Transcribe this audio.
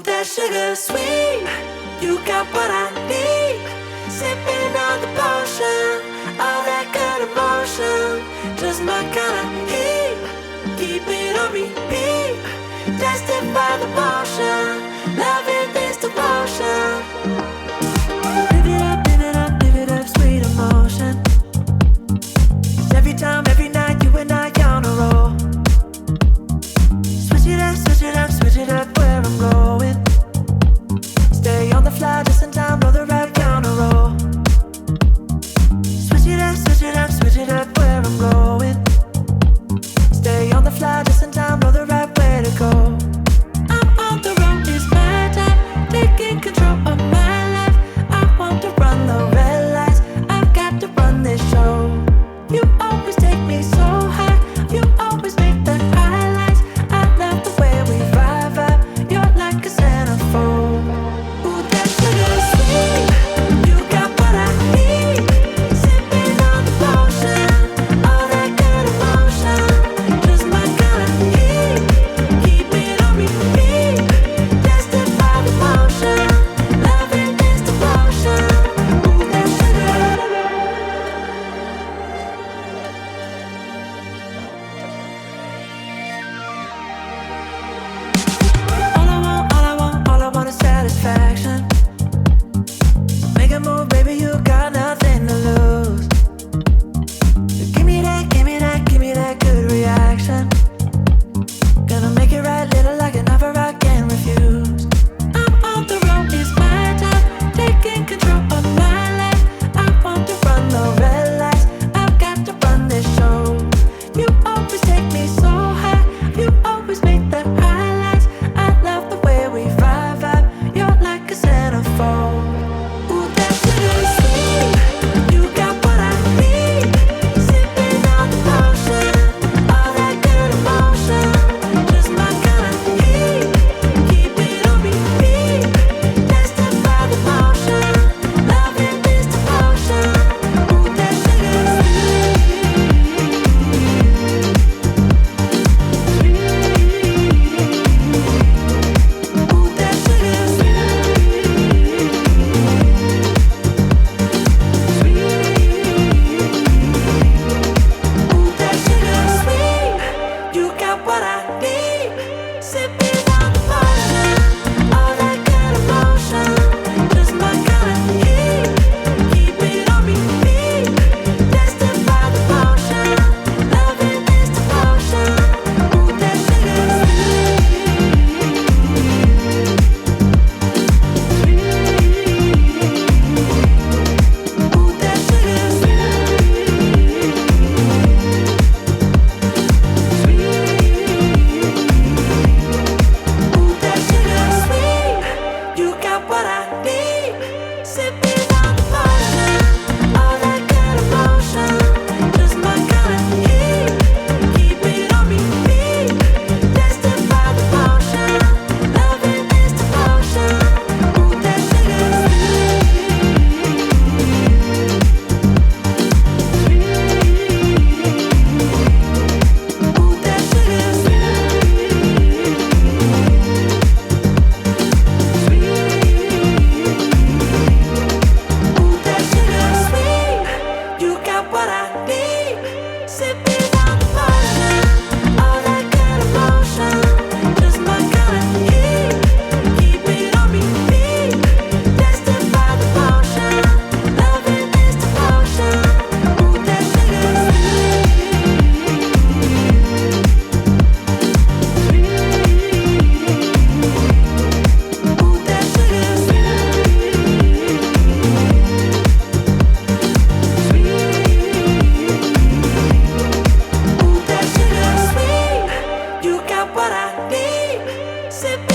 that sugar sweet. You got what I need. Sipping on the potion, all that good emotion, just my kind of heat. Keep it on repeat, destined by the motion, loving this devotion. Live it up, live it up, live it up, sweet emotion. Every time, every night, you and I on a roll. Switch it up, switch it up, switch it up where I'm going. Stay on the fly just in time, know the right counter roll. Switch it up, switch it up, switch it up where I'm going. Stay on the fly just in time, know the right way to go. I'm on the road, it's my time, taking control of my life. I want to run the red lights, I've got to run this show. You always take me so high, you always make the highlights. I love the way we vibe, you're like a centerfold. Ooh, that sugar sweet, you got what I need. Sipping on the potion, all that good emotion, just my kind of heat. Keep it on repeat, destined by the motion, loving this devotion. Ooh, that sugar. All I want is satisfaction. Make a move, baby, you got nothing to lose. Give me that, give me that, give me that good reaction. Gonna make it right, little like an offer I can't refuse. I'm on the road, it's my time, taking control of my life. I want to run the red lights, I've got to run this show. You always take me so high, you always make the highlights. I love the way we vibe, you're like a centerfold. Ooh, that sugar sweet, you got what I need. Sipping on the potion, all that good emotion, just my kind of heat. Keep it on repeat, destined by the motion, loving this devotion. Ooh, that sugar sweet. Ooh, that sugar Ooh, that sugar sweet, you got what I need. Sipping on the potion, all that good emotion, just my kind of heat. Keep it on repeat, destined by the motion, loving this devotion. Ooh, that sugar Ooh, that sugar Ooh, that sugar sweet, you got what I need. Sipping on the potion, all that good emotion, just my kind of heat. Keep it on repeat, destined by the motion, loving this devotion. Ooh, that sugar Ooh, that sugar Ooh, that sugar sweet, you got what I need. Sipping on the potion, all that good emotion, just my kind of heat. Keep it on repeat, destined by the motion, loving this devotion. Ooh, that sugar Ooh, that sugar Ooh, that sugar sweet, you got what I need. Sipping